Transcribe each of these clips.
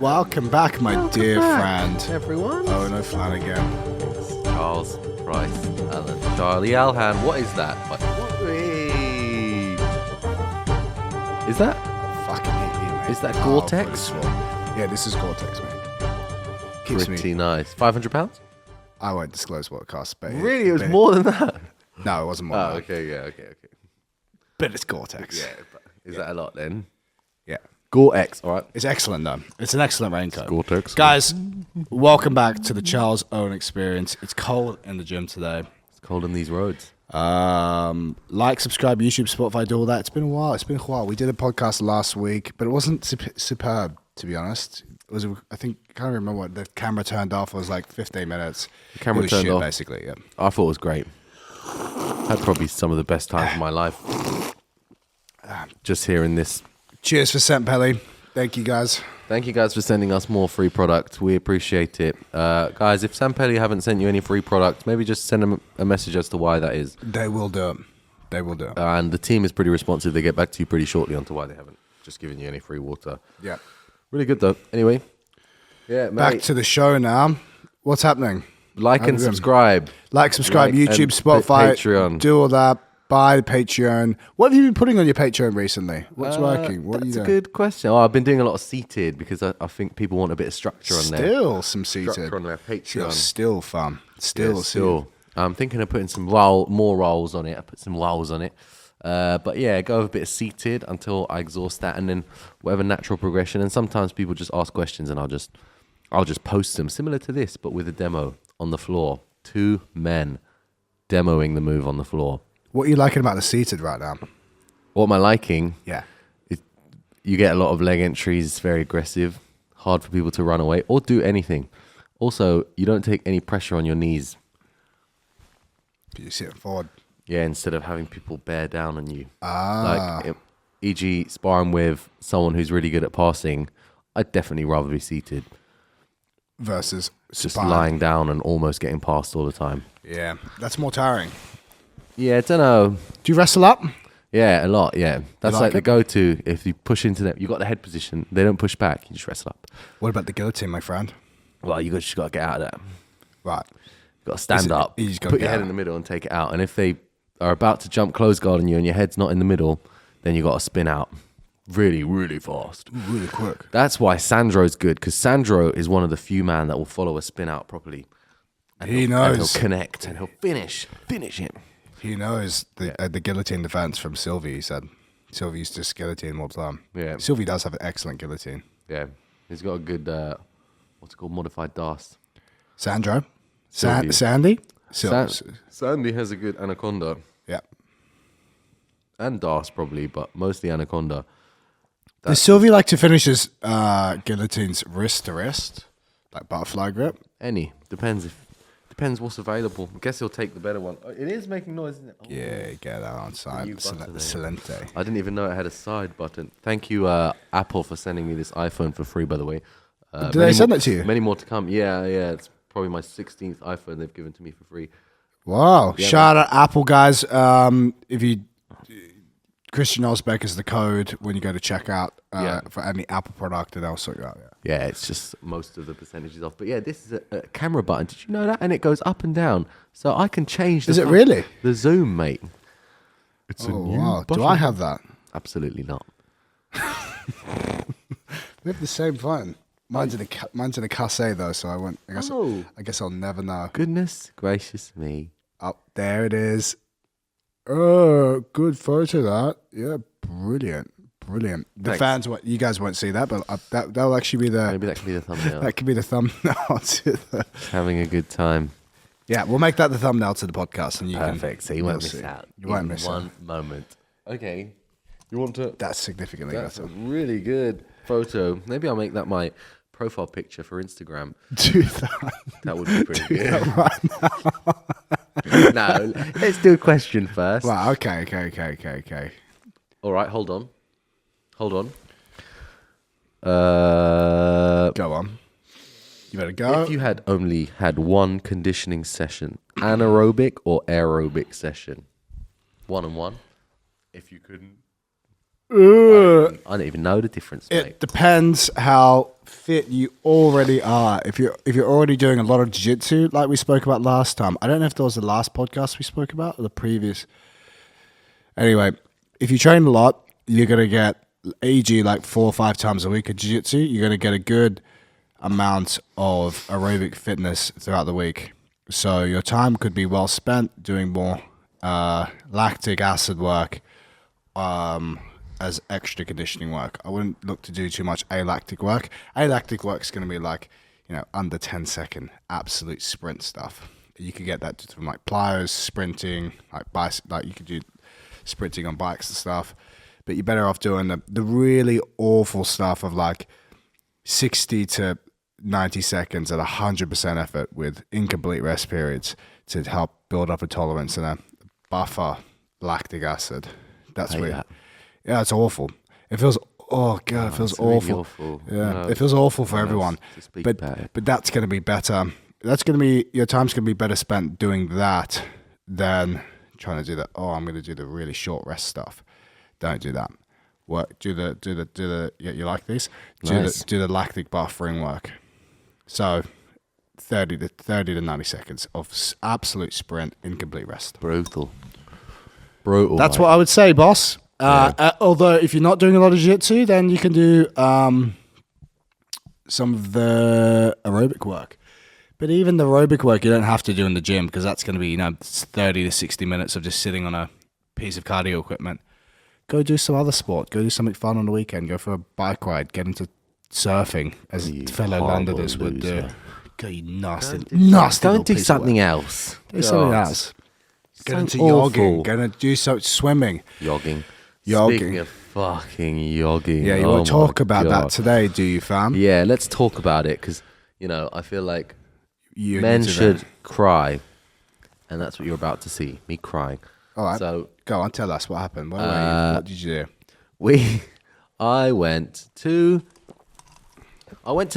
Welcome back, my dear friend. Everyone. Oh, no Flanagan. Charles Price Allen. Charlie Alhan. What is that? What? Hey. Is that? Fucking hate you, mate. Is that Gore-Tex? Yeah, this is Gore-Tex, mate. Keeps Pretty me. nice. £500? I won't disclose what it costs, but Really? It was more than that? No, it wasn't more. Oh, than that. okay, yeah, okay. But it's Gore-Tex. Yeah, but is that a lot then? Yeah. Gore-X, all right. It's excellent, though. It's an excellent raincoat. Gore-Tex. Guys, welcome back to the Charles Owen Experience. It's cold in the gym today. It's cold on these roads. Like, subscribe, YouTube, Spotify, do all that. It's been a while. We did a podcast last week, but it wasn't superb, to be honest. It was, I think, I can't remember what the camera turned off. It was like 15 minutes. The camera it was turned shit, off. Basically, yeah. I thought it was great. Had probably some of the best times of my life. Just hearing this. Cheers for St. Pelly. Thank you, guys. Thank you guys for sending us more free product. We appreciate it. Guys, if Sampelli haven't sent you any free product, maybe just send them a message as to why that is. They will do it. They will do it. And the team is pretty responsive. They get back to you pretty shortly onto why they haven't just given you any free water. Yeah. Really good, though. Anyway. Yeah, mate. Back to the show now. What's happening? Like and subscribe. Like, subscribe, Like YouTube, and Spotify. Patreon. Do all that. Buy the Patreon. What have you been putting on your Patreon recently? What's working? What are you That's doing? a good question. Oh, I've been doing a lot of seated because I think people want a bit of structure on there. Still some seated. Structure on their Patreon. Still fun. Still. Still. I'm thinking of putting some more rolls on it. I put some rolls on it. But yeah, go with a bit of seated until I exhaust that, and then whatever natural progression. And sometimes people just ask questions, and I'll just post them, similar to this, but with a demo on the floor. 2 men demoing the move on the floor. What are you liking about the seated right now? What am I liking? Yeah. You get a lot of leg entries, it's very aggressive, hard for people to run away or do anything. Also, you don't take any pressure on your knees. You sit forward. Yeah, instead of having people bear down on you. Ah. Like, e.g., sparring with someone who's really good at passing, I'd definitely rather be seated. Versus Just sparring. lying down and almost getting passed all the time. Yeah. That's more tiring. Yeah, I don't know. Do you wrestle up? Yeah, a lot, yeah. That's like like the it? go-to. If you push into them, you got the head position, they don't push back, you just wrestle up. What about the guillotine, my friend? Well, just got to get out of that. Right. Got to stand up, you just gotta put your get head out. in the middle and take it out. And if they are about to jump close guard on you and your head's not in the middle, then you got to spin out really, really fast. Really quick. That's why Sandro's good, because Sandro is one of the few man that will follow a spin out properly. And He and knows. he'll connect and he'll finish him. He knows the guillotine defense from Sylvie, he said. Sylvie used to just guillotine all the time. Yeah. Sylvie does have an excellent guillotine. Yeah, he's got a good, what's it called, modified DAS. Sandro? Sylvie. Sandy? Sandy has a good anaconda. Yeah. And DAS probably, but mostly anaconda. Does Sylvie like to finish his guillotines wrist to wrist? Like butterfly grip? Any. Depends what's available. I guess he'll take the better one. Oh, it is making noise, isn't it? Oh. Yeah, get that on side. new button, eh? Silente. I didn't even know it had a side button. Thank you, Apple, for sending me this iPhone for free, by the way. Did they send it to you? Many more to come. Yeah. It's probably my 16th iPhone they've given to me for free. Wow. Yeah, Shout out Apple, guys. If you... Christian Osbeck is the code when you go to checkout for any Apple product, and they'll sort you out. Yeah, it's just most of the percentages off. But yeah, this is a camera button. Did you know that? And it goes up and down. So I can change Is it really? The zoom, mate. It's Oh, wow. Do I have that? Absolutely not. We have the same phone. Mine's in a casse, though, so I won't. I guess I'll never know. Goodness gracious me. Oh, there it is. Oh, good photo, that. Yeah, brilliant. The Thanks. fans, you guys won't see that, but that'll actually be Maybe that could be the thumbnail. that could be the thumbnail to the... Having a good time. Yeah, we'll make that the thumbnail to the podcast, and you Perfect. So you won't miss see. out. You won't miss out. one moment. Okay. You want to? That's significantly That's a better. really good photo. Maybe I'll make that my profile picture for Instagram. Do that. That would be pretty good. No, let's do a question first. Wow. Okay. All right, hold on. Go on. You better go. If you had only had one conditioning session, anaerobic or aerobic session? 1 and 1. If you couldn't I don't even know the difference, mate. It depends how fit you already are. If you're already doing a lot of jiu-jitsu, like we spoke about last time. I don't know if that was the last podcast we spoke about or the previous. Anyway, if you train a lot, you're gonna get, e.g., like 4 or 5 times a week of jiu-jitsu. You're gonna get a good amount of aerobic fitness throughout the week. So your time could be well spent doing more lactic acid work as extra conditioning work. I wouldn't look to do too much alactic work. Alactic work is going to be like, under 10-second absolute sprint stuff. You could get that from like plyos, sprinting, like you could do sprinting on bikes and stuff. But you're better off doing the really awful stuff of like 60 to 90 seconds at 100% effort with incomplete rest periods to help build up a tolerance and a buffer lactic acid. That's weird. Yeah, it's awful. It feels, oh God, it feels awful. Really awful. Yeah, No, it feels awful for everyone. But But that's going to be better. That's going to be, your time's going to be better spent doing that than trying to do that. Oh, I'm going to do the really short rest stuff. Don't do that. Work. Do the. You like these? Nice. Do the lactic buffering work. So, 30 to 90 seconds of absolute sprint, incomplete rest. brutal. That's what I would say, boss. Although if you're not doing a lot of jiu-jitsu, then you can do some of the aerobic work. But even the aerobic work, you don't have to do in the gym because that's going to be 30 to 60 minutes of just sitting on a piece of cardio equipment. Go do some other sport. Go do something fun on the weekend. Go for a bike ride. Get into surfing, as fellow Londoners would do. Go, you nasty. Don't do something else. Do something else. Get into awful. jogging. Gonna do some swimming. Jogging. Jogging. Speaking of fucking jogging. Yeah, you want to talk about that today, do you, fam? Yeah, let's talk about it because, I feel like You men need to should vent. cry. And that's what you're about to see, me crying. All right. So go on, tell us what happened. Where were you? What did you do? I went to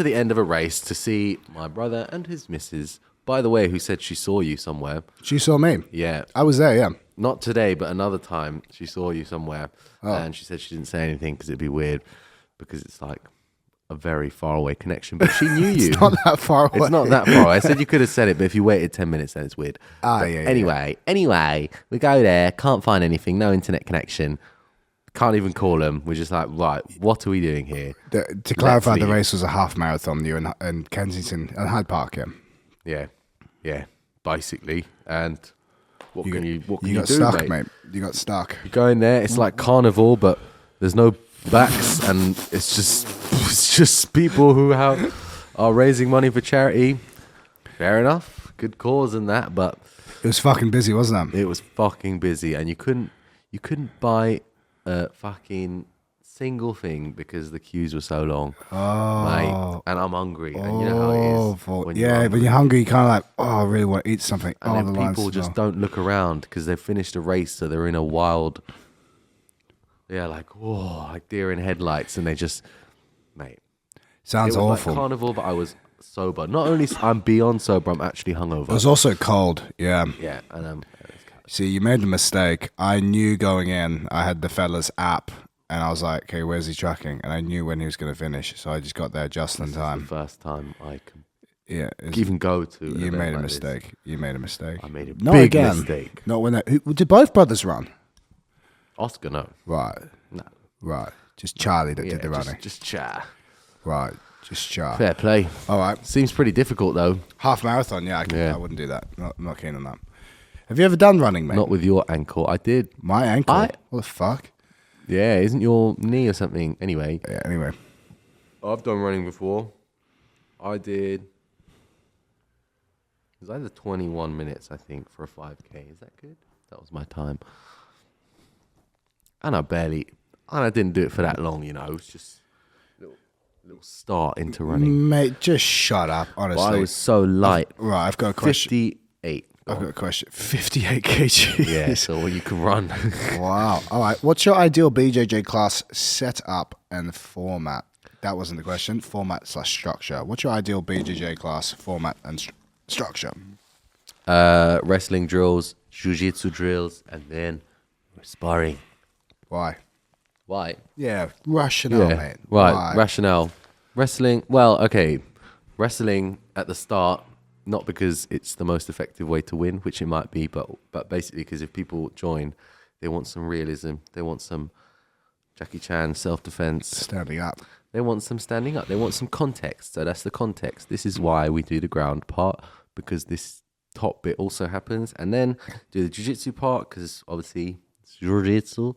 the end of a race to see my brother and his missus, by the way, who said she saw you somewhere. She saw me. Yeah. I was there, yeah. Not today, but another time she saw you somewhere. And she said she didn't say anything because it'd be weird because it's like a very far away connection. But she knew you. It's not that far away. It's not that far away. I said you could have said it, but if you waited 10 minutes, then it's weird. Anyway, we go there, can't find anything, no internet connection. Can't even call them. We're just like, right, what are we doing here? To clarify, Let's the leave. race was a half marathon. You were in Kensington and Hyde Park, yeah. Yeah, basically. And what can you got do, stuck, mate. You got stuck. You go in there, it's like carnival, but there's no backs, and it's just people who are raising money for charity. Fair enough, good cause and that, but It was fucking busy, wasn't it? it was fucking busy, and you couldn't buy a fucking single thing because the queues were so long. Mate, and I'm hungry, and you know how it is. When you're hungry, you kind of like, I really want to eat something. And then the lines people just don't look around because they've finished a race, so they're in a wild, like deer in headlights, and they just, mate. Sounds It was awful. like carnival, but I was sober. Not only I'm beyond sober, I'm actually hungover. It was also cold, yeah. Yeah, and See, you made the mistake. I knew going in, I had the fella's app, and I was like, okay, where's he tracking? And I knew when he was going to finish, so I just got there just in the time. first time I can Yeah, even go to. an you event made a like this. mistake. You made a mistake. I made a Not big again. mistake. Not when that. Did both brothers run? Oscar, no, Right, right. Just Charlie that did the running. just chat. Right, just Charlie. Fair play. All right. Seems pretty difficult though. Half marathon, yeah. Yeah. I wouldn't do that. I'm not keen on that. Have you ever done running, mate? Not with your ankle. I did. My ankle. I- What the fuck? Yeah, isn't your knee or something? Anyway, Yeah. Anyway, I've done running before. I did. It was either 21 minutes, I think, for a 5K. Is that good? That was my time. And I didn't do it for that long, It was just a little start into running. mate, just shut up. Honestly, But I was so light. right. I've got a question. 58. I've got a question. 58 kg. Yeah, so you can run. Wow. All right. What's your ideal BJJ class setup and format? That wasn't the question. Format/structure. What's your ideal BJJ class format and structure? Wrestling drills, jiu-jitsu drills, and then sparring. Why? Why? Yeah, rationale, mate. Right. Why? Rationale. Wrestling. Well, okay. Wrestling at the start, not because it's the most effective way to win, which it might be, but basically because if people join, they want some realism. They want some Jackie Chan self-defense. Standing up. They want some standing up. They want some context. So that's the context. This is why we do the ground part, because this top bit also happens, and then do the jiu-jitsu part because obviously it's jiu-jitsu.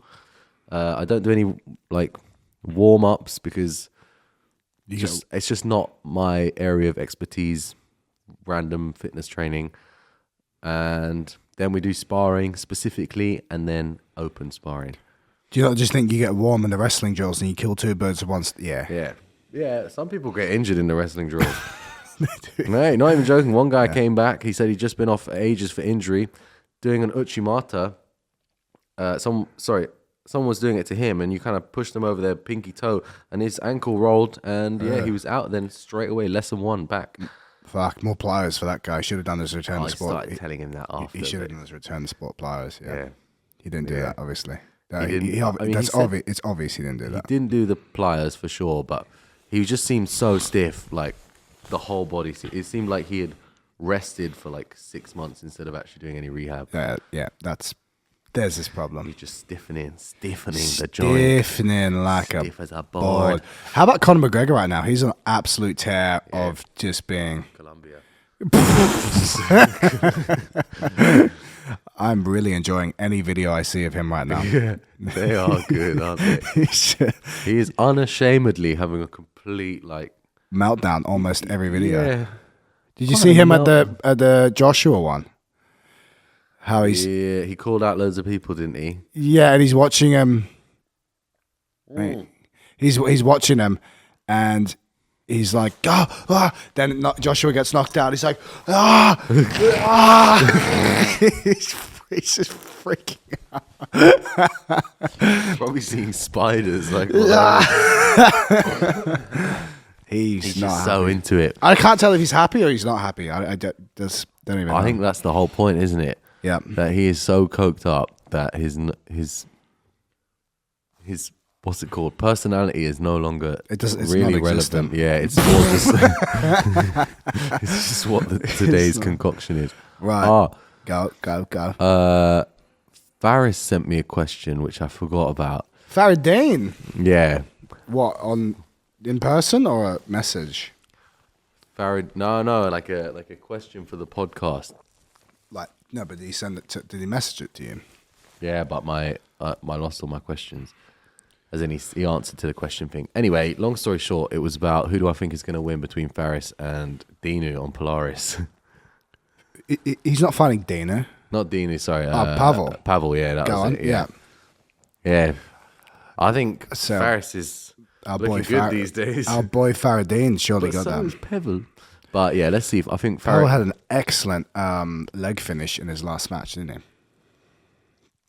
I don't do any like warm-ups because it's just not my area of expertise. Random fitness training, and then we do sparring specifically, and then open sparring. Do you not just think you get warm in the wrestling drills and you kill two birds with one? Yeah. Some people get injured in the wrestling drills. Mate, not even joking. One guy came back. He said he'd just been off ages for injury, doing an uchimata. Someone was doing it to him, and you kind of pushed him over their pinky toe, and his ankle rolled, and he was out. Then straight away, lesson one back. Fuck, more pliers for that guy. Should have done his return to sport. I started telling him that after. He should have done his return to sport pliers. Yeah. He didn't do that, obviously. It's obvious he didn't do that. He didn't do the pliers for sure, but he just seemed so stiff, like the whole body. It seemed like he had rested for like 6 months instead of actually doing any rehab. There's this problem. He's just stiffening the joint. Stiffening like Stiff a as a board. How about Conor McGregor right now? He's on absolute tear of just being... Colombia. I'm really enjoying any video I see of him right now. Yeah, they are good, aren't they? He is unashamedly having a complete meltdown almost every video. Yeah. Did you see him at the Joshua one? How he called out loads of people, didn't he? Yeah, and he's watching him. He's watching him, and he's like, Then Joshua gets knocked out. He's like, he's just freaking out. Probably seeing spiders. He's not just so into it. I can't tell if he's happy or he's not happy. I don't even know. I think that's the whole point, isn't it? Yeah. That he is so coked up that his what's it called? Personality is no longer it's really relevant. Yeah, it's more just it's just what today's concoction is. Right. Go. Faris sent me a question which I forgot about. Faradane. Yeah. What, in person or a message? No, like a question for the podcast. No, but did he send it? Did he message it to you? Yeah, but I lost all my questions. As in, he answered to the question thing. Anyway, long story short, it was about who do I think is going to win between Faris and Dinu on Polaris. He's not fighting Dinu. Not Dinu, sorry. Pavel. Pavel, yeah. That was it. Yeah. I think Faris is looking good these days. Our boy Faradane surely got that. So is Pavel. But yeah, let's see. I think Pavel had an excellent leg finish in his last match, didn't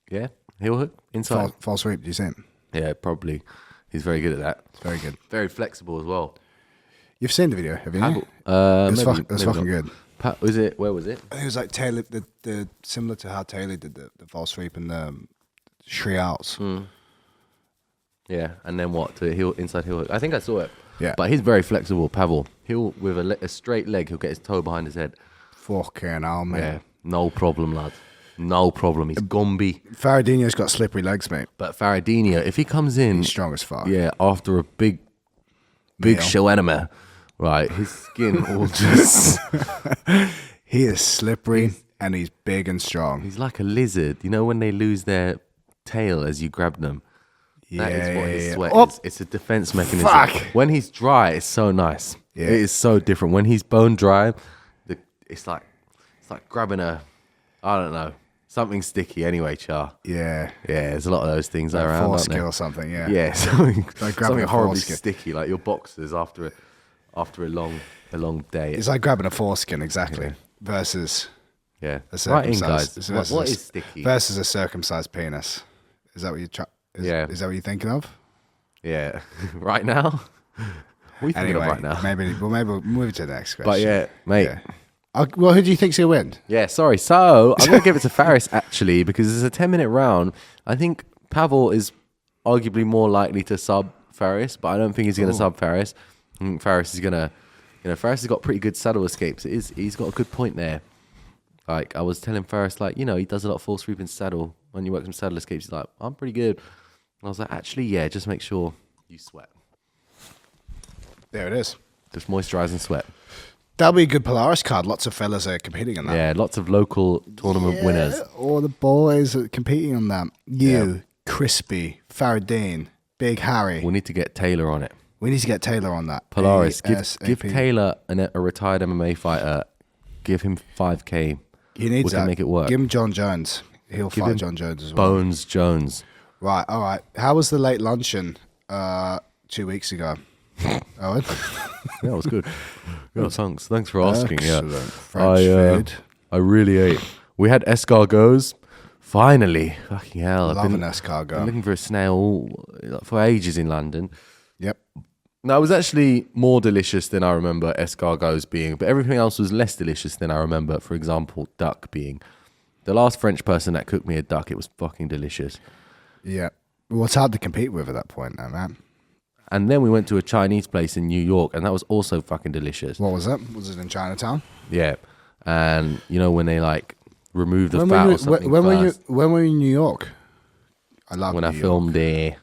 he? Yeah, heel hook inside. False sweep. Did you see him? Yeah, probably. He's very good at that. Very good. Very flexible as well. You've seen the video, have you? Pavel. It was fucking good. Was it? Where was it? I think it was like Taylor, the similar to how Taylor did the false sweep and the Shriouts. Yeah, and then what? To inside heel hook. I think I saw it. Yeah. But he's very flexible, Pavel. He'll, with a straight leg, he'll get his toe behind his head. Fucking hell, mate. Yeah, no problem, lad. No problem. He's Gumby. Faradinho's got slippery legs, mate. But Faradinho, if he comes in... He's strong as fuck. Yeah, after a big show anime, right, his skin will just... He is slippery and he's big and strong. He's like a lizard. You know when they lose their tail as you grab them? That is what his sweat is. It's a defense mechanism. Fuck. When he's dry, it's so nice. Yeah. It is so different. When he's bone dry, it's like grabbing I don't know, something sticky anyway, Char. Yeah. Yeah, there's a lot of those things like around. Foreskin or something, yeah. Yeah, something horribly foreskin. sticky, like your boxers after a long day. It's like grabbing a foreskin, exactly. Versus a circumcised. Right in, guys. What is sticky? Versus a circumcised penis. Is that what you're Is that what you're thinking of? Yeah. Right now? What are you thinking of right now? Maybe we'll move to the next question. But yeah, mate. Yeah. Well, who do you think's going to win? Yeah, sorry. So I'm going to give it to Faris, actually, because it's a 10-minute round. I think Pavel is arguably more likely to sub Faris, but I don't think he's going to sub Faris. I think Faris is going to, Faris has got pretty good saddle escapes. He's got a good point there. Like, I was telling Faris, like, he does a lot of full sweep in saddle. When you work some saddle escapes, he's like, I'm pretty good. And I was like, actually, yeah, just make sure you sweat. There it is. Just moisturize and sweat. That'll be a good Polaris card. Lots of fellas are competing on that. Yeah, lots of local tournament winners. All the boys are competing on that. Crispy, Faradine, Big Harry. We need to get Taylor on it. We need to get Taylor on that. Polaris, give Taylor a retired MMA fighter. Give him 5K. He needs we that. Can make it work. Give him John Jones. He'll fight John Jones as well. Bones Jones. Right, all right. How was the late luncheon 2 weeks ago? Owen? Yeah, it was good. Yeah, thanks for asking. Excellent. Yeah, French food. I really ate. We had escargots. Finally, fucking hell! Love an escargot. I'm looking for a snail for ages in London. Yep. No, it was actually more delicious than I remember escargots being, but everything else was less delicious than I remember. For example, duck being. The last French person that cooked me a duck, it was fucking delicious. Yeah. Well, it's hard to compete with at that point now, man. And then we went to a Chinese place in New York, and that was also fucking delicious. What was it? Was it in Chinatown? Yeah. And when they like remove the fat or something. When were you in New York? I love when New I York. filmed the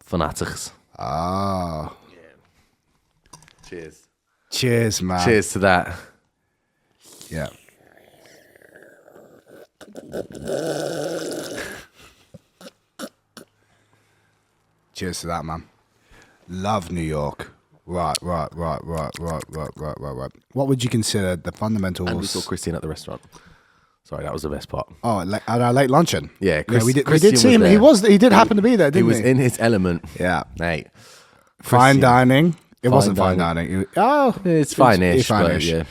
Fanatics. Ah. Yeah. Cheers. Cheers, man. Cheers to that. Yeah. Cheers to that, man. Love New York. Right. What would you consider the fundamentals? And we saw Christian at the restaurant. Sorry, that was the best part. Oh, at our late luncheon. Yeah, we did Christian see him. He did happen to be there, didn't he? He was in his element. Yeah. Mate. Fine dining. It Fine wasn't fine dining. It's fine-ish, but fine-ish. yeah.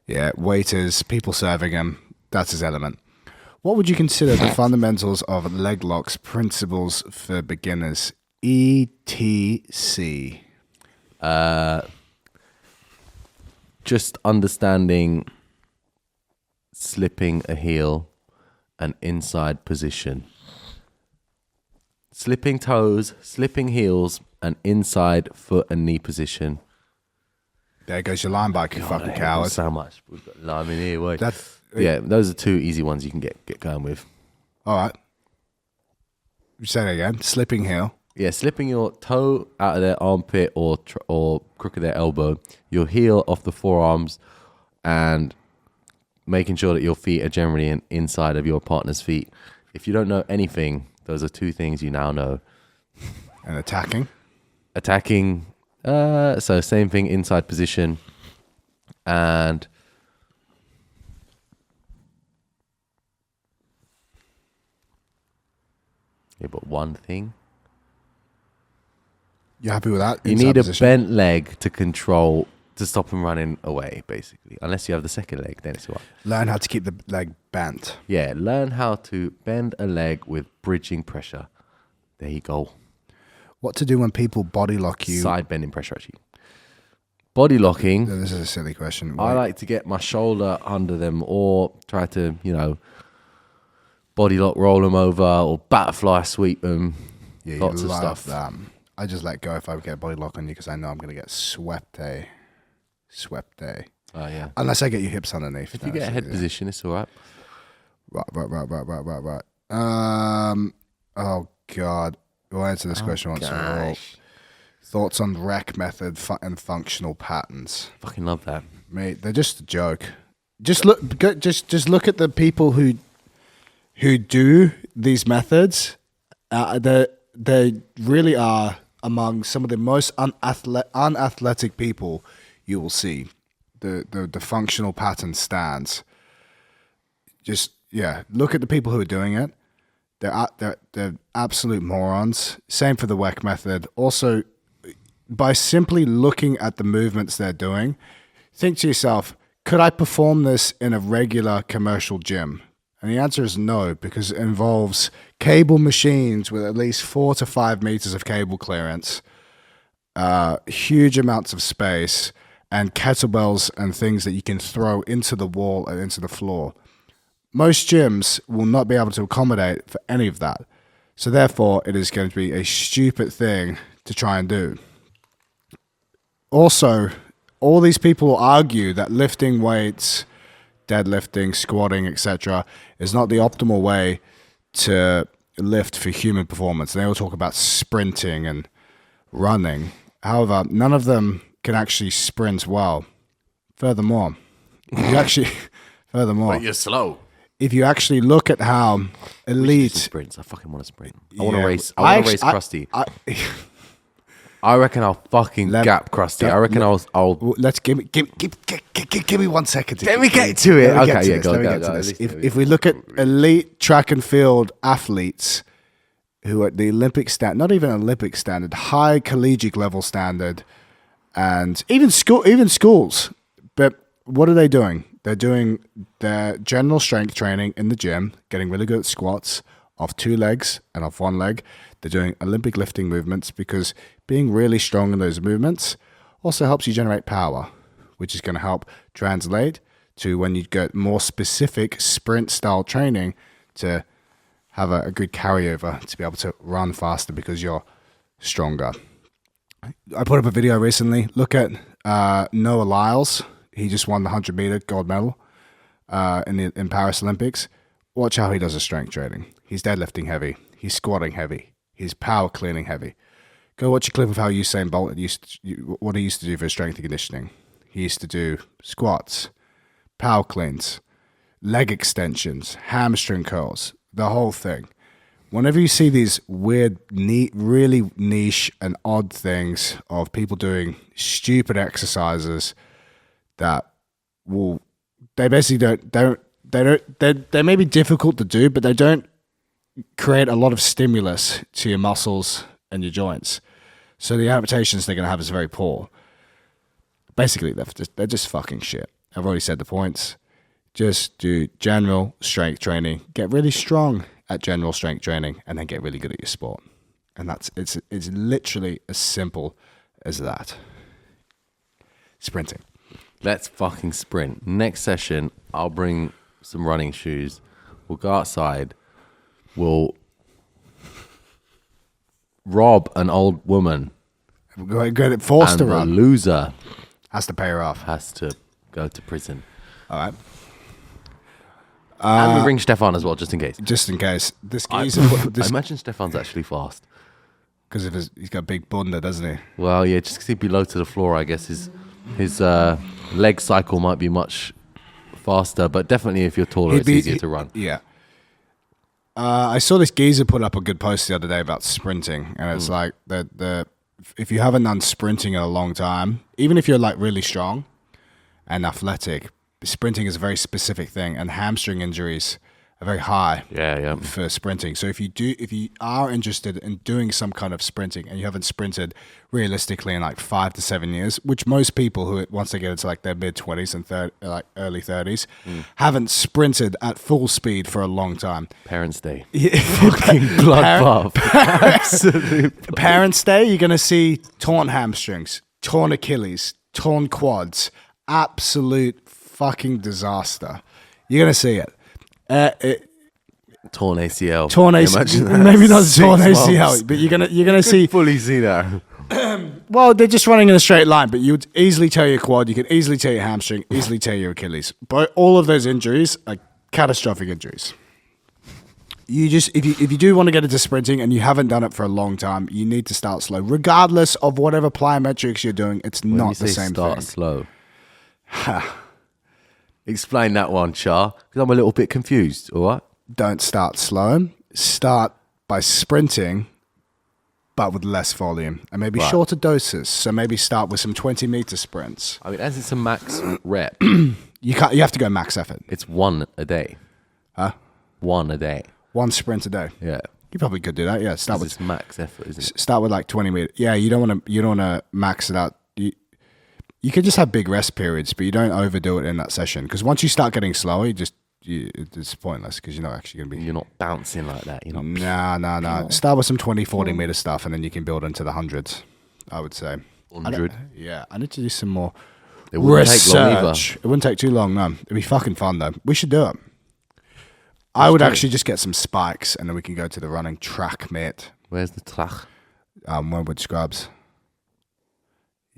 Yeah, waiters, people serving him. That's his element. What would you consider the fundamentals of leg locks, principles for beginners, etc.? Just understanding slipping a heel and inside position. Slipping toes, slipping heels, and inside foot and knee position. There goes your line back, you fucking coward. So much. We've got lime in here. Wait. Yeah, those are two easy ones you can get going with. all right. Say that again. Slipping heel. Yeah, slipping your toe out of their armpit or crook of their elbow, your heel off the forearms, and making sure that your feet are generally inside of your partner's feet. If you don't know anything, those are two things you now know. And attacking. Attacking, so same thing, inside position, and but one thing. You happy with that? You need a bent leg to stop them running away, basically. Unless you have the second leg, then it's all right. Learn how to keep the leg bent. Yeah, learn how to bend a leg with bridging pressure. There you go. What to do when people body lock you? Side bending pressure, actually. Body locking. This is a silly question. I like to get my shoulder under them or try to, body lock, roll them over or butterfly sweep them. Yeah, Lots of love stuff. That. I just let go if I get a body lock on you because I know I'm going to get swept. Oh, yeah. Unless I get your hips underneath. If you get a head position, it's all right. Right. Oh, God. We'll answer this question once and for all. Thoughts on rec method and functional patterns. Fucking love that. Mate, they're just a joke. Just look at the people who do these methods. They really are among some of the most unathletic people you will see. The functional pattern stands. Just look at the people who are doing it. They're absolute morons. Same for the WEC method. Also, by simply looking at the movements they're doing, think to yourself, could I perform this in a regular commercial gym? And the answer is no, because it involves cable machines with at least 4 to 5 meters of cable clearance, huge amounts of space, and kettlebells and things that you can throw into the wall and into the floor. Most gyms will not be able to accommodate for any of that. So therefore, it is going to be a stupid thing to try and do. Also, all these people argue that lifting weights, deadlifting, squatting, etc., is not the optimal way to lift for human performance. They all talk about sprinting and running. However, none of them can actually sprint well. Furthermore, But you're slow. if you actually look at how elite Sprints. I fucking want to sprint. I want to Yeah. race. I want to race Krusty. I reckon I'll fucking gap Krusty. I reckon I'll. Let's give me 1 second. Let me get to it. Let me Okay, get to yeah, this. go, Let me go, get to go. this. At least If we look at elite track and field athletes who are at the Olympic standard, not even Olympic standard, high collegiate level standard, and even schools. But what are they doing? They're doing their general strength training in the gym, getting really good at squats off 2 legs and off 1 leg. They're doing Olympic lifting movements because being really strong in those movements also helps you generate power, which is going to help translate to when you get more specific sprint style training to have a good carryover to be able to run faster because you're stronger. I put up a video recently. Look at Noah Lyles. He just won the 100-meter gold medal in Paris Olympics. Watch how he does his strength training. He's deadlifting heavy. He's squatting heavy. He's power cleaning heavy. Go watch a clip of how Usain Bolt what he used to do for his strength and conditioning. He used to do squats, power cleans, leg extensions, hamstring curls, the whole thing. Whenever you see these weird, really niche and odd things of people doing stupid exercises that they basically they may be difficult to do, but they don't create a lot of stimulus to your muscles and your joints. So the adaptations they're going to have is very poor. Basically, they're just fucking shit. I've already said the points. Just do general strength training. Get really strong at general strength training, and then get really good at your sport. And it's literally as simple as that. Sprinting. Let's fucking sprint. Next session, I'll bring some running shoes. We'll go outside. We'll rob an old woman. Go ahead, forced And to the run. loser Has to pay her off. has to go to prison. All right. And we bring Stefan as well, just in case. Just in case. This I geezer, imagine Stefan's actually fast. because he's got a big bunda, doesn't he? Well, yeah, just because he'd be low to the floor, I guess his leg cycle might be much faster, but definitely if you're taller, it's easier to run. Yeah. I saw this geezer put up a good post the other day about sprinting, and it's like if you haven't done sprinting in a long time, even if you're like really strong and athletic, sprinting is a very specific thing, and hamstring injuries are very high for sprinting. So if you are interested in doing some kind of sprinting and you haven't sprinted realistically in like 5 to 7 years, which most people who once they get into like their mid-20s and early 30s haven't sprinted at full speed for a long time. Parents' Day. Fucking bloodbath. Absolute Parents' Day, you're going to see torn hamstrings, torn Achilles, torn quads. Absolute fucking disaster. You're going to see it. Torn ACL. Torn Imagine ACL. that. Maybe not 6 torn months. ACL, but you're gonna see. Fully see that. Well, they're just running in a straight line, but you would easily tear your quad. You could easily tear your hamstring, easily tear your Achilles. But all of those injuries are catastrophic injuries. You just if you do want to get into sprinting and you haven't done it for a long time, you need to start slow, regardless of whatever plyometrics you're doing. It's When you not the say same start thing. slow. Explain that one, Char, because I'm a little bit confused. All right. Don't start slow. Start by sprinting, but with less volume and maybe Right. shorter doses. So maybe start with some 20-meter sprints. I mean, as it's a max rep, You have to go max effort. it's 1 a day. Huh? 1 a day. 1 sprint a day. Yeah. You probably could do that. Yeah. Start with It's max effort, isn't it? start with like 20 meters. Yeah. You don't want to max it out. You could just have big rest periods, but you don't overdo it in that session because once you start getting slower, it's pointless because you're not actually going to be. You're not bouncing like that. You're not. Nah. Start with some 20, 40 meter stuff, and then you can build into the hundreds. I would say. 100. Yeah, I need to do some more It wouldn't take long either. research. It wouldn't take too long. No, it'd be fucking fun though. We should do it. I would actually just get some spikes and then we can go to the running track, mate. Where's the track? Wormwood Scrubs.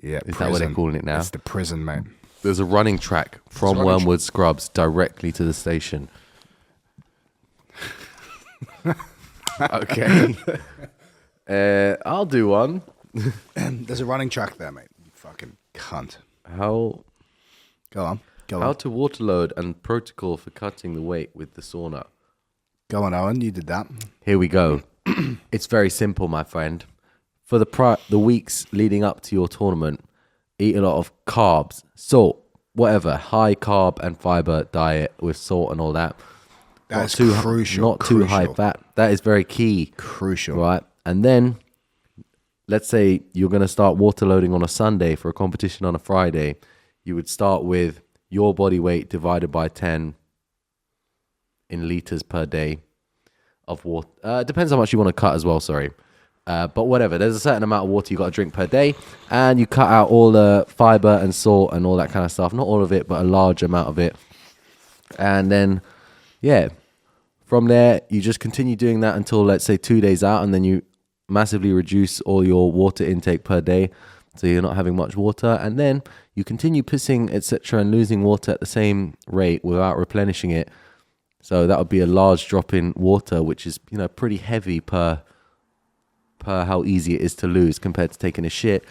Yeah, Is that what they're calling it now? It's the prison, mate. There's a running track from Wormwood Scrubs directly to the station. Okay. I'll do one. There's a running track there, mate. You fucking cunt. How Go on. How to water load and protocol for cutting the weight with the sauna. Go on, Owen. You did that. Here we go. It's very simple, my friend. For the weeks leading up to your tournament, eat a lot of carbs, salt, whatever, high carb and fiber diet with salt and all that. That's crucial. Not too high fat. That is very key. Crucial. Right? And then, let's say you're going to start water loading on a Sunday for a competition on a Friday. You would start with your body weight divided by 10 in liters per day of water. Depends how much you want to cut as well, sorry. But whatever, there's a certain amount of water you got to drink per day, and you cut out all the fiber and salt and all that kind of stuff. Not all of it, but a large amount of it. And then, yeah, from there, you just continue doing that until, let's say, 2 days out, and then you massively reduce all your water intake per day, so you're not having much water. And then you continue pissing, etc., and losing water at the same rate without replenishing it. So that would be a large drop in water, which is, pretty heavy per how easy it is to lose compared to taking a shit.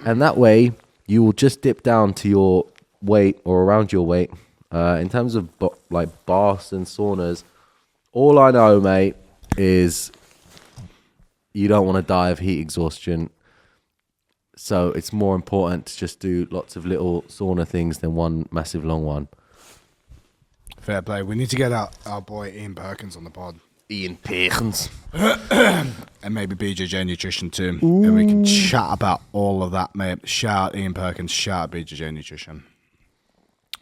And that way, you will just dip down to your weight or around your weight. In terms of baths and saunas, all I know, mate, is you don't want to die of heat exhaustion. So it's more important to just do lots of little sauna things than one massive long one. Fair play. We need to get our boy Ian Perkins on the pod. Ian Perkins. And maybe BJJ Nutrition too. Ooh. And we can chat about all of that, mate. Shout out Ian Perkins, shout out BJJ Nutrition.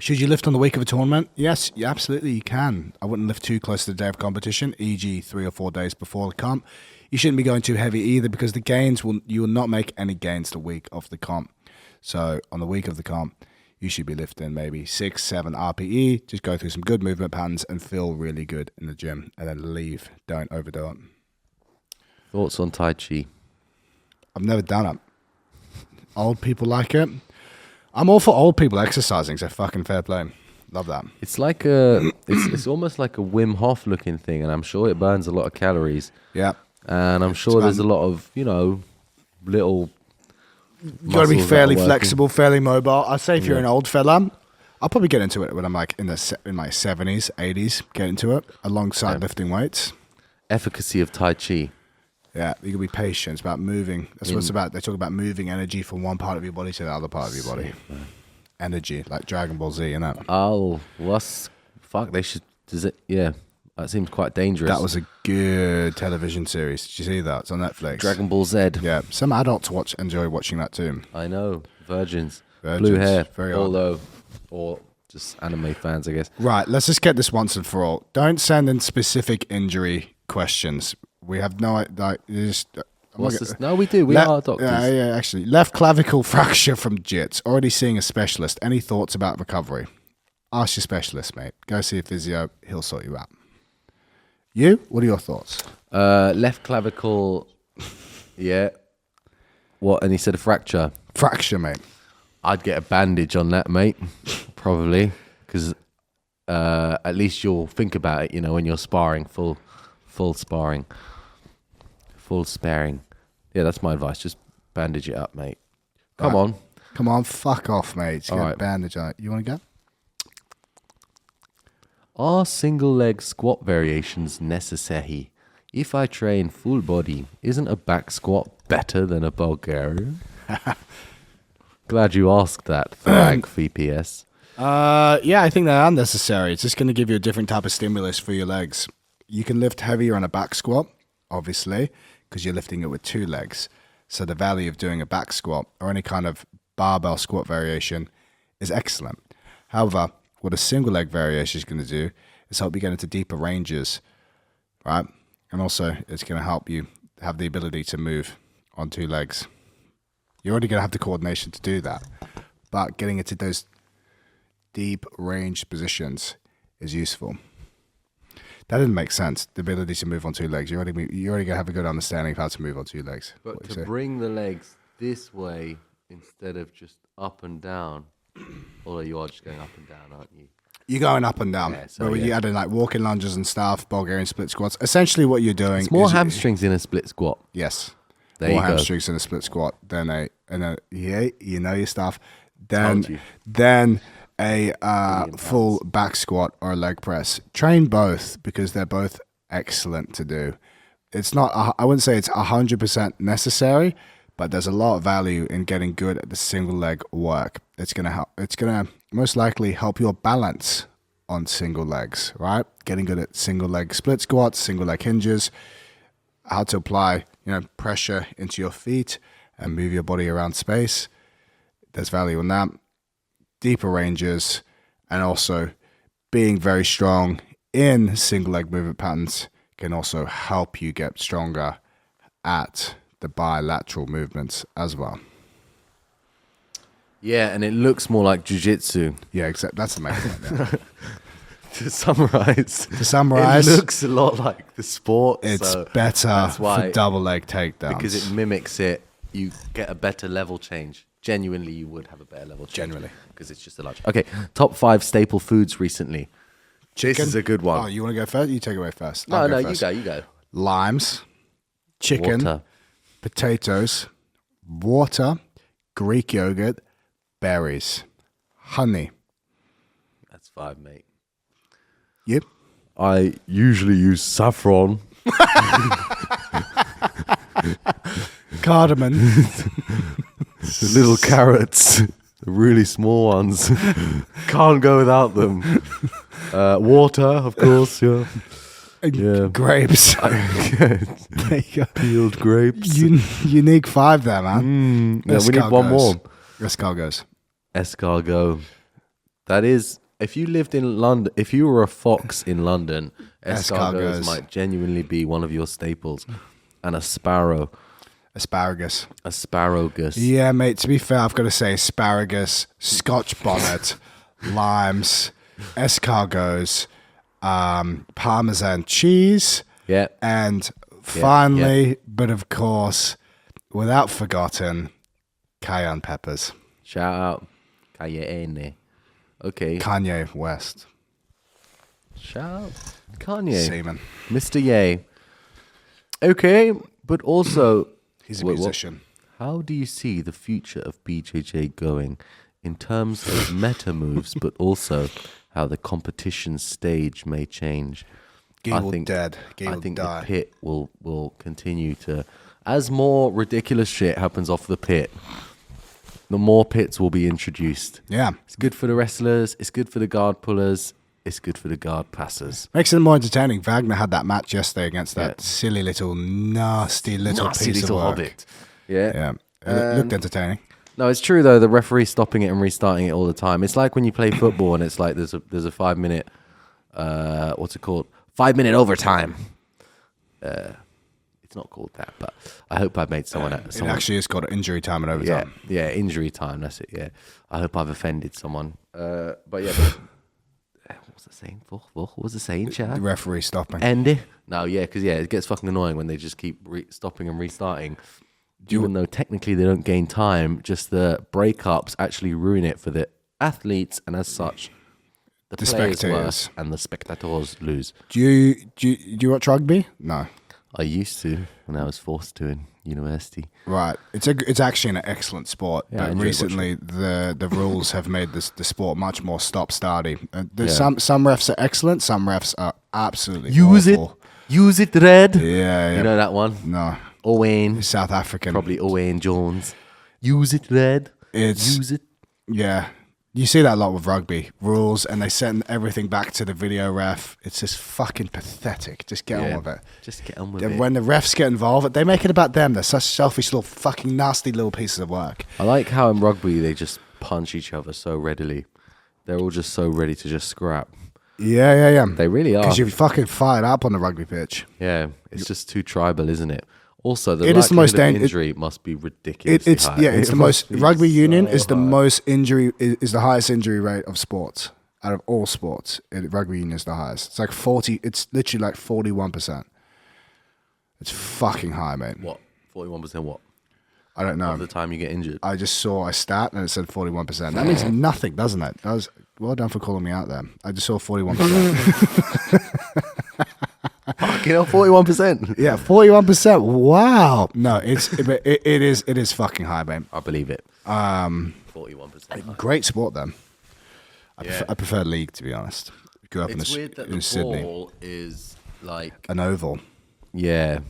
Should you lift on the week of a tournament? Yes, absolutely you can. I wouldn't lift too close to the day of competition, e.g. 3 or 4 days before the comp. You shouldn't be going too heavy either, because you will not make any gains the week of the comp. So on the week of the comp, you should be lifting maybe 6, 7 RPE. Just go through some good movement patterns and feel really good in the gym, and then leave. Don't overdo it. Thoughts on Tai Chi? I've never done it. Old people like it. I'm all for old people exercising, so fucking fair play. Love that. It's like it's almost like a Wim Hof looking thing, and I'm sure it burns a lot of calories. Yeah. And I'm sure there's a lot of, little. You've got to be fairly flexible, fairly mobile. I'd say if you're an old fella, I'll probably get into it when I'm like in my 70s, 80s, get into it alongside lifting weights. Efficacy of Tai Chi. Yeah, you can be patient. It's about moving. That's what it's about. They talk about moving energy from one part of your body to the other part of your body. Man. Energy, like Dragon Ball Z, Oh, fuck, they should, yeah. That seems quite dangerous. That was a good television series. Did you see that? It's on Netflix. Dragon Ball Z. Yeah, some adults enjoy watching that too. I know. Virgins. Blue hair. Very old. Or just anime fans, I guess. Right, let's just get this once and for all. Don't send in specific injury questions. We have no idea. No, we do. We are doctors. Yeah, actually. Left clavicle fracture from jits. Already seeing a specialist. Any thoughts about recovery? Ask your specialist, mate. Go see a physio. He'll sort you out. You? What are your thoughts? Left clavicle, yeah. What? And he said a fracture. Fracture, mate. I'd get a bandage on that, mate. Probably, because at least you'll think about it. When you're sparring, full sparring, full sparring. Yeah, that's my advice. Just bandage it up, mate. Come on, fuck off, mate. Just get a bandage on it. You want to go? Are single leg squat variations necessary? If I train full body, isn't a back squat better than a Bulgarian? Glad you asked that, Frank VPS. Yeah, I think they are necessary. It's just going to give you a different type of stimulus for your legs. You can lift heavier on a back squat, obviously, because you're lifting it with 2 legs. So the value of doing a back squat or any kind of barbell squat variation is excellent. However, what a single leg variation is going to do is help you get into deeper ranges, right? And also, it's going to help you have the ability to move on 2 legs. You're already going to have the coordination to do that, but getting into those deep range positions is useful. That didn't make sense. The ability to move on two legs. You're already gonna have a good understanding of how to move on two legs. But to bring the legs this way instead of just up and down, although you are just going up and down, aren't you? You're going up and down. So, you added like walking lunges and stuff, Bulgarian split squats. Essentially, what you're doing It's more is hamstrings in a split squat. yes, There more you go. hamstrings in a split squat than you know your stuff. Told you. Then a full back squat or a leg press. Train both because they're both excellent to do. It's not. I wouldn't say it's 100% necessary, but there's a lot of value in getting good at the single leg work. It's gonna help. It's gonna most likely help your balance on single legs, right? Getting good at single leg split squats, single leg hinges, how to apply, pressure into your feet and move your body around space. There's value in that. Deeper ranges, and also being very strong in single leg movement patterns can also help you get stronger at the bilateral movements as well. Yeah, and it looks more like Jiu Jitsu. Yeah, exactly. That's the main thing. Yeah. To summarize, It looks a lot like the sport. It's so better that's why, for double leg takedowns. because it mimics it. You get a better level change. Genuinely, you would have a better level change. Generally. Because it's just a large. Okay, top 5 staple foods recently. Chicken. This is a good one. Oh, you want to go first? You take it away first. No, I'll no, first. you go. Limes, chicken, Water. potatoes, water, Greek yogurt, berries, honey. That's 5, mate. Yep. I usually use saffron. Cardamom. The little carrots, the really small ones. Can't go without them. Water, of course. Yeah. Yeah. Grapes. There you go. Peeled grapes. Unique 5 there, man. Yeah, we need one more. Escargots. Escargot. That is, if you lived in London, if you were a fox in London, escargots might genuinely be one of your staples. And a sparrow. Asparagus. Asparagus. Yeah, mate, to be fair, I've got to say asparagus, Scotch bonnet, limes, escargots, Parmesan cheese, Yeah. and finally, but of course, without forgotten, cayenne peppers. Shout out. Cayenne. Okay. Kanye West. Shout out. Kanye. Seaman. Mr. Ye. Okay, but also, He's a musician. how do you see the future of BJJ going in terms of meta moves, but also how the competition stage may change? Guy will dead. Guy I will think die. the pit will continue to, as more ridiculous shit happens off the pit, the more pits will be introduced. Yeah. It's good for the wrestlers. It's good for the guard pullers. It's good for the guard passers. Makes it more entertaining. Wagner had that match yesterday against that silly little, nasty little piece of work. hobbit. Yeah. Yeah. It looked entertaining. No, it's true though. The referee stopping it and restarting it all the time. It's like when you play football and it's like there's a 5-minute, what's it called? 5-minute overtime. It's not called that, but I hope I've made someone. It actually is called injury time and yeah, overtime. yeah, injury time. That's it. Yeah, I hope I've offended someone. But yeah. What was the saying? What was the saying, The Chad? referee stopping. Andy? No, yeah, because it gets fucking annoying when they just keep stopping and restarting. Even though technically they don't gain time, just the breakups actually ruin it for the athletes, and as such, the players spectators. and the spectators lose. Do you watch rugby? No. I used to when I was forced to in university. Right. It's actually an excellent sport, Yeah, I but enjoy recently the rules have made the sport much more stop-starty. There's Yeah. some refs are excellent, some refs are absolutely Use awful. it, Red. Yeah. You know that one? No. Owen, South African. probably Owen Jones. Use it, Red. Use it. Yeah. You see that a lot with rugby rules, and they send everything back to the video ref. It's just fucking pathetic. Just get on with it. Just get on with And it. when the refs get involved, they make it about them. They're such selfish little fucking nasty little pieces of work. I like how in rugby they just punch each other so readily. They're all just so ready to just scrap. Yeah. They really are. Because you're fucking fired up on the rugby pitch. Yeah, it's just too tribal, isn't it? Also, the It is the most likelihood of dang- injury must be ridiculously It's high. yeah. It's It the must most be rugby union so is the high. most injury is the highest injury rate of sports. out of all sports, rugby union is the highest. It's like 40. It's literally like 41%. It's fucking high, mate. What? 41% what? I don't know. Of the time you get injured. I just saw a stat and it said 41%. That means nothing, doesn't it? That was well done for calling me out there. I just saw 41%. Fucking hell, 41%. Yeah, 41%. Wow. No, it is fucking high, mate. I believe it. 41%. Great sport then. Yeah. I prefer league, to be honest. Grew up It's weird that the Sydney. ball is like An oval. yeah.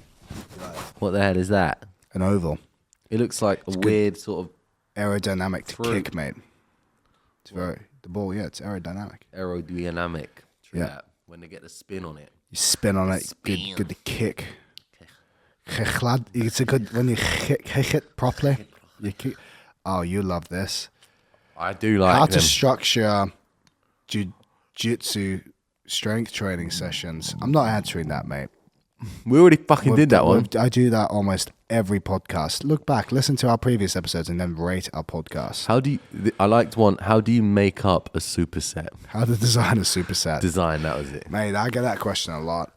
What the hell is that? An oval. It looks like a weird sort of Aerodynamic to Fruit. kick, mate. It's very the ball. Yeah, it's aerodynamic. aerodynamic. True Yeah. that. When they get the spin on it. You spin on it. Good to kick. It's a good when you kick it properly. You kick. Oh, you love this. I do like How them. to structure Jiu Jitsu strength training sessions. I'm not answering that, mate. We already fucking did that one. I do that almost every podcast. Look back, listen to our previous episodes, and then rate our podcast. How do you? I liked one. How do you make up a superset? How to design a superset. Design. That was it. Mate, I get that question a lot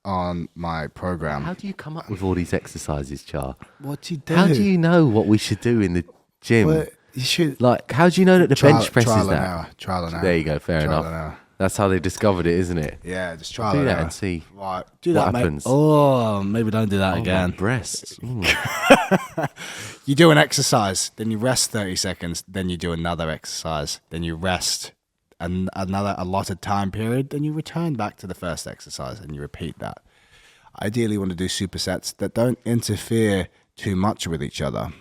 on my program. How do you come up with all these exercises, Char? What do you do? How do you know what we should do in the gym? Well, you should Like, how do you know that the bench press is trial and that? error. Trial and error. There you go. Fair Trial enough. and error. That's how they discovered it, isn't it? Yeah, just trial Do and that error. and see. Right, do what that, mate. happens. Oh, maybe don't do that Oh, again. my breasts. You do an exercise, then you rest 30 seconds, then you do another exercise, then you rest another allotted time period, then you return back to the first exercise and you repeat that. Ideally, you want to do supersets that don't interfere too much with each other.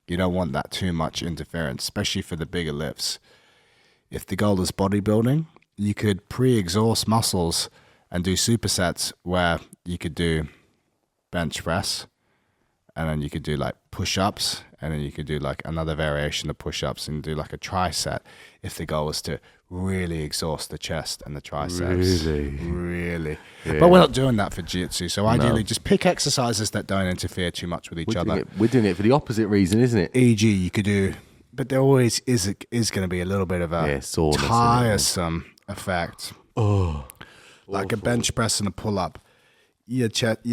You don't want that too much interference, especially for the bigger lifts. If the goal is bodybuilding, you could pre-exhaust muscles and do supersets where you could do bench press, and then you could do like push-ups, and then you could do like another variation of push-ups and do like a tricep if the goal is to really exhaust the chest and the triceps. Really. Yeah. But we're not doing that for jiu-jitsu. So ideally, just pick exercises that don't interfere too much with each other. We're doing it for the opposite reason, isn't it? E.g., you could do, but there always is going to be a little bit of a Yeah, soreness in it. tiresome effect. Oh, Like a bench press and a pull-up. You're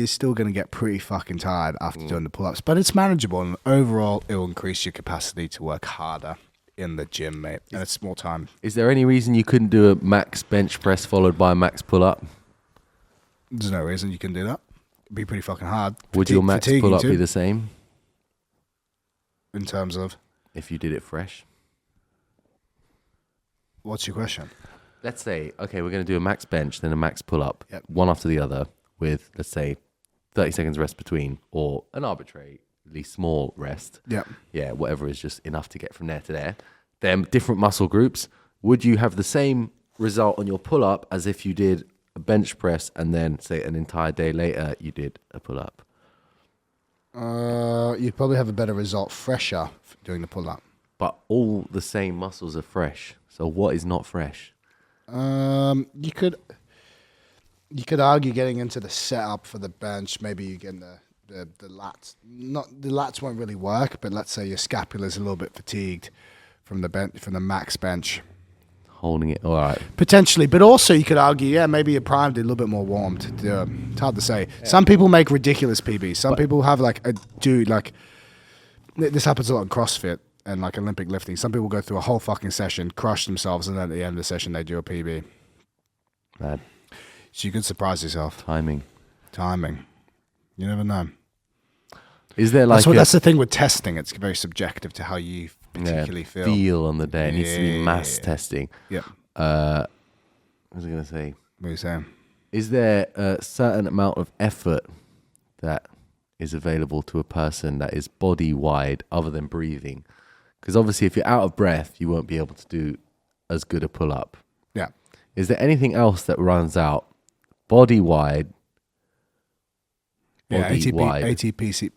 still going to get pretty fucking tired after doing the pull-ups, but it's manageable, and overall, it will increase your capacity to work harder in the gym, mate. And it's more time. is there any reason you couldn't do a max bench press followed by a max pull up? There's no reason you can do that. It'd be pretty fucking hard. Would your max Fatiguing pull up too, be the same in terms of if you did it fresh? what's your question? Let's say, okay, we're going to do a max bench, then a max pull up, Yep. one after the other, with, let's say, 30 seconds rest between, or an arbitrarily small rest. Yeah. Yeah, whatever is just enough to get from there to there. Then different muscle groups. Would you have the same result on your pull up as if you did a bench press and then, say, an entire day later, you did a pull up? You'd probably have a better result fresher doing the pull-up. But all the same muscles are fresh. So what is not fresh? You could argue getting into the setup for the bench. Maybe you get the lats. Not the lats won't really work, but let's say your scapula is a little bit fatigued from the max bench. Holding it. All right. Potentially, but also you could argue, yeah, maybe you're primed, a little bit more warm to do it. It's hard to say. Yeah. Some people make ridiculous PBs. Some people have this happens a lot in CrossFit and like Olympic lifting. Some people go through a whole fucking session, crush themselves, and then at the end of the session they do a PB. Mad. So you could surprise yourself. Timing. You never know. Is there like that's the thing with testing. It's very subjective to how you particularly feel on the day? It needs to be mass testing. Yep. What was I going to say? What are you saying? Is there a certain amount of effort that is available to a person that is body wide other than breathing? Because obviously if you're out of breath, you won't be able to do as good a pull up. Yeah. Is there anything else that runs out body wide? Yeah, ATPPC.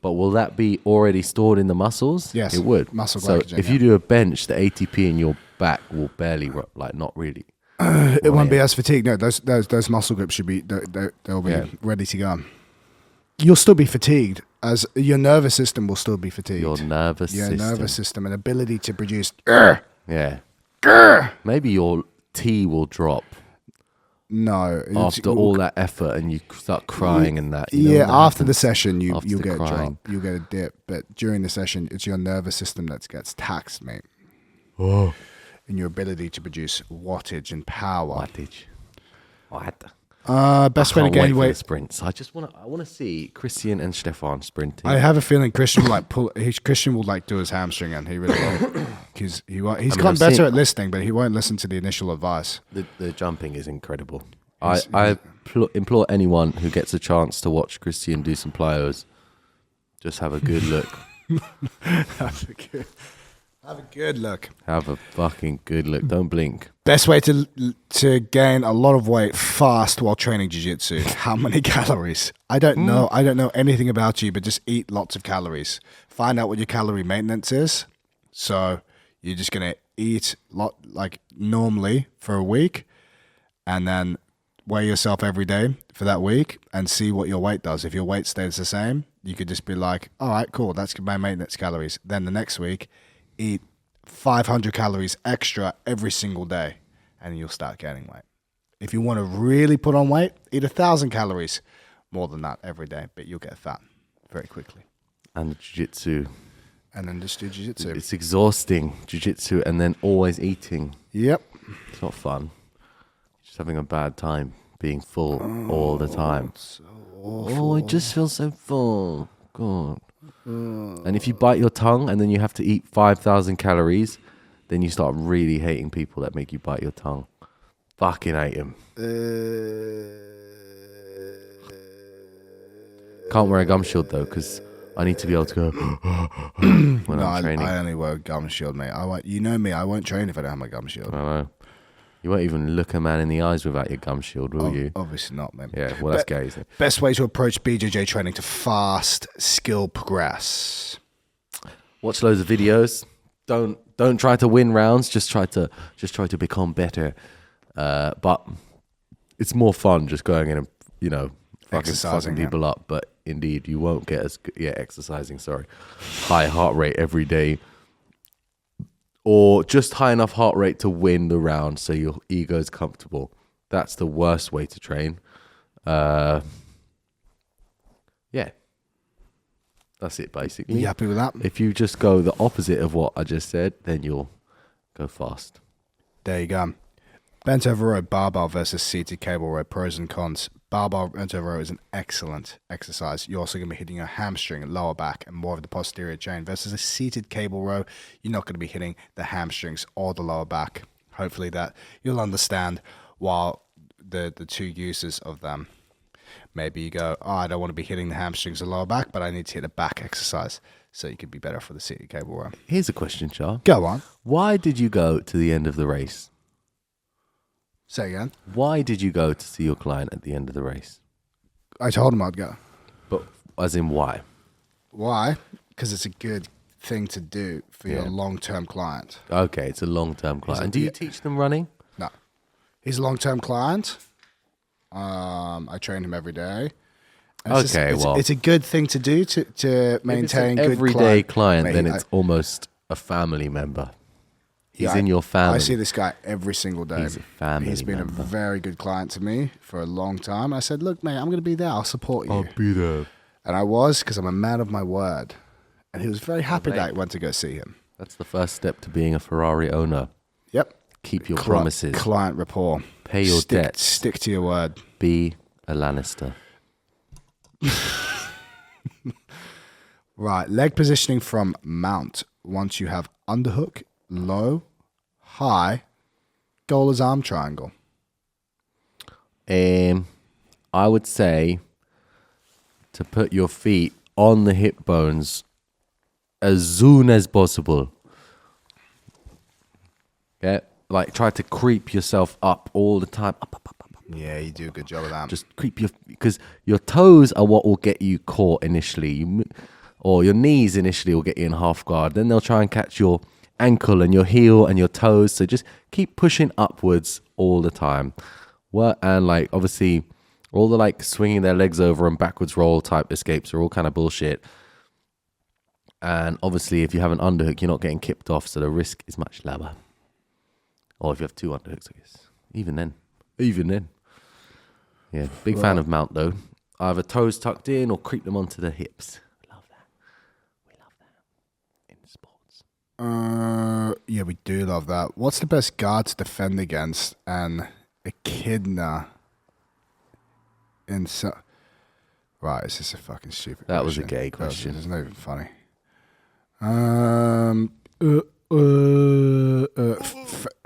But will that be already stored in the muscles? Yes, it would. muscle So glycogen, if you do a bench, the ATP in your back will barely, not really. It won't be as fatigued. No, those muscle groups should be they'll be ready to go. you'll still be fatigued, as your nervous system will still be fatigued. Your nervous system. Nervous system and ability to produce. Yeah. Maybe your T will drop No, after all that effort, and you start crying and that. You know yeah, what after the happens session, you'll after get a drop, crying? you'll get a dip. But during the session, it's your nervous system that gets taxed, mate, Oh, and your ability to produce wattage and power. wattage. What? Best way to Can't wait gain for the weight. sprints. I want to see Christian and Stefan sprinting. I have a feeling Christian will Christian will do his hamstring, and he really will. He's gotten better at listening, but he won't listen to the initial advice. The jumping is incredible. I implore anyone who gets a chance to watch Christian do some plyos, just have a good look. Have a good look. Have a fucking good look. Don't blink. Best way to gain a lot of weight fast while training jiu-jitsu. How many calories? I don't know. I don't know anything about you, but just eat lots of calories. Find out what your calorie maintenance is. So you're just gonna eat like normally for a week, and then weigh yourself every day for that week and see what your weight does. If your weight stays the same, you could just be like, all right, cool, that's my maintenance calories. Then the next week, eat 500 calories extra every single day, and you'll start gaining weight. If you want to really put on weight, eat 1,000 calories more than that every day, but you'll get fat very quickly. And the jiu-jitsu. And then just do jiu-jitsu. It's exhausting, jiu-jitsu, and then always eating. Yep. It's not fun. Just having a bad time, being full all the time. So Oh, I just feel so full. God. And if you bite your tongue and then you have to eat 5,000 calories, then you start really hating people that make you bite your tongue. Fucking hate them. Can't wear a gum shield though, because I need to be able to go when I'm training. I only wear a gum shield, mate. You know me, I won't train if I don't have my gum shield. I know. You won't even look a man in the eyes without your gum shield, will you? Obviously not, mate. Yeah, well, that's gay, isn't it? Best way to approach BJJ training to fast skill progress. Watch loads of videos. Don't try to win rounds. Just try to become better. But it's more fun just going in and fucking people up. But indeed, you won't get as good. Yeah, exercising. Sorry, high heart rate every day, or just high enough heart rate to win the round, so your ego is comfortable. That's the worst way to train. Yeah. That's it, basically. You happy with that? If you just go the opposite of what I just said, then you'll go fast. There you go. Bent over row barbell versus seated cable row. Pros and cons. Barbell bent over row is an excellent exercise. You're also going to be hitting your hamstring, lower back, and more of the posterior chain. Versus a seated cable row, you're not going to be hitting the hamstrings or the lower back. Hopefully that you'll understand while the two uses of them. Maybe you go, I don't want to be hitting the hamstrings or lower back, but I need to hit a back exercise, so you could be better for the seated cable row. Here's a question, Char. Go on. Why did you go to the end of the race? Say again. Why did you go to see your client at the end of the race? I told him I'd go. But as in why? Why? Because it's a good thing to do for your long-term client. Okay, it's a long-term client. And do you teach them running? No. He's a long-term client. I train him every day. And it's a good thing to do to maintain good everyday client, Mate, then it's almost a family member. He's in your family. I see this guy every single day. He's a family He's been member. a very good client to me for a long time. I said, look, mate, I'm going to be there. I'll support you. I'll be there. And I was, because I'm a man of my word. And he was very happy that I went to go see him. That's the first step to being a Ferrari owner. Yep. Keep your promises. Client rapport. Pay your debts. Stick to your word. Be a Lannister. Right. Leg positioning from mount. Once you have underhook, low, high, goal is arm triangle. I would say to put your feet on the hip bones as soon as possible. Yeah, like try to creep yourself up all the time. Up. Yeah, you do a good job of that. Just creep because your toes are what will get you caught initially, or your knees initially will get you in half guard. Then they'll try and catch your ankle and your heel and your toes. So just keep pushing upwards all the time. And like obviously All the like swinging their legs over and backwards roll type escapes are all kind of bullshit. And obviously, if you have an underhook, you're not getting kipped off, so the risk is much lower. Or if you have two underhooks, I guess. Even then. Yeah, big fan of mount, though. Either toes tucked in or creep them onto the hips. Love that. We love that in sports. Yeah, we do love that. What's the best guard to defend against an echidna? Right, it's just a fucking stupid That question. was a gay question. It's not even funny.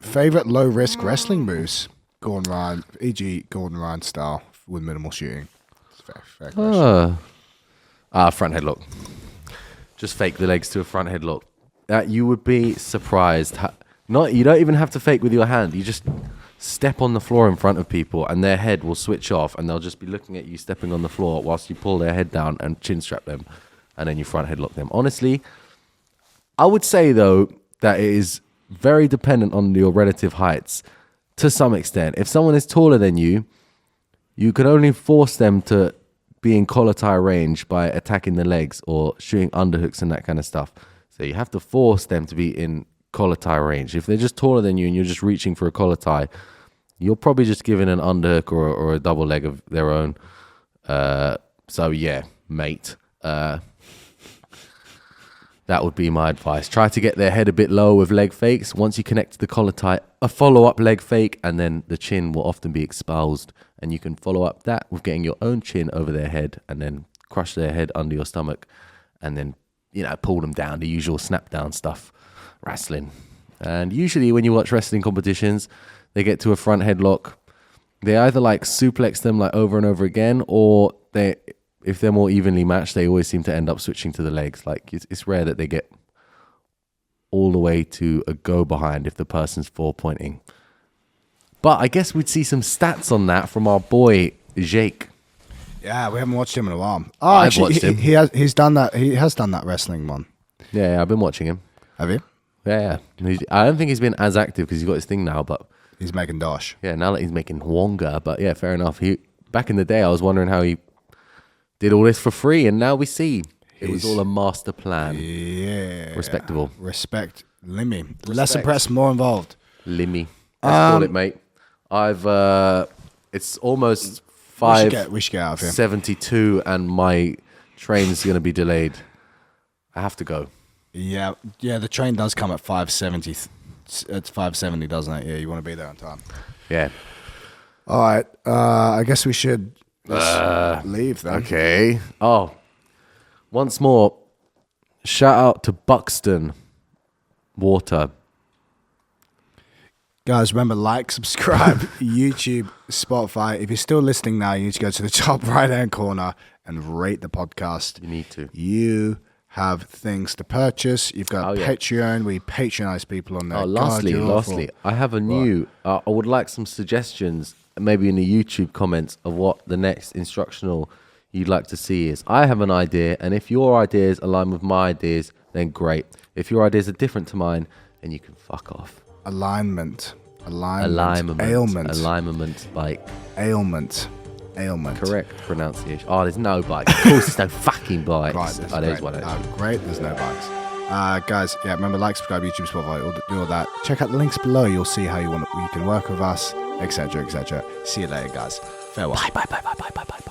Favorite low risk wrestling moves? Gordon Ryan, e.g. Gordon Ryan style with minimal shooting. It's fair question. Front headlock. Just fake the legs to a front headlock. You would be surprised. You don't even have to fake with your hand. You just step on the floor in front of people and their head will switch off and they'll just be looking at you stepping on the floor whilst you pull their head down and chin strap them and then you front headlock them. Honestly, I would say though that it is very dependent on your relative heights to some extent. If someone is taller than you, you can only force them to be in collar tie range by attacking the legs or shooting underhooks and that kind of stuff. So you have to force them to be in collar tie range. If they're just taller than you and you're just reaching for a collar tie, you're probably just giving an underhook or a double leg of their own. So yeah, mate. That would be my advice. Try to get their head a bit low with leg fakes. Once you connect to the collar tie, a follow-up leg fake, and then the chin will often be exposed. And you can follow up that with getting your own chin over their head and then crush their head under your stomach and then, pull them down, the usual snap down stuff, wrestling. And usually when you watch wrestling competitions, they get to a front headlock. They either like suplex them like over and over again, or if they're more evenly matched, they always seem to end up switching to the legs. Like it's rare that they get all the way to a go behind if the person's 4-pointing. But I guess we'd see some stats on that from our boy Jake. Yeah, we haven't watched him in a while. I've watched him. He's done that. He has done that wrestling one. Yeah, I've been watching him. Have you? Yeah. I don't think he's been as active because he's got his thing now, but he's making dosh. Yeah, now that he's making Wonga, but yeah, fair enough. Back in the day, I was wondering how he did all this for free, and now we see it was all a master plan. Yeah. Respectable. Respect. Limmy. Less impressed, more involved. Limmy. Let's call it, mate. It's almost 5:72 we should get out of here. and my train's going to be delayed. I have to go. Yeah, the train does come at 5:70. It's 5:70, doesn't it? Yeah, you want to be there on time. Yeah. All right. I guess we should leave then. Okay. Oh, once more, shout out to Buxton Water. Guys, remember, like, subscribe, YouTube, Spotify. If you're still listening now, you need to go to the top right-hand corner and rate the podcast. You need to. You have things to purchase. You've got Patreon. We patronize people on there. Lastly, I have a new... I would like some suggestions, maybe in the YouTube comments, of what the next instructional you'd like to see is. I have an idea, and if your ideas align with my ideas, then great. If your ideas are different to mine, then you can fuck off. Alignment. Bike. Ailment. Correct pronunciation. Oh, there's no bikes. Of course, there's no fucking bikes. Right, there's one. Great, there's no bikes. Guys, remember, like, subscribe, YouTube, Spotify, do all that. Check out the links below. You'll see how you can work with us, etc., etc. See you later, guys. Farewell. Bye.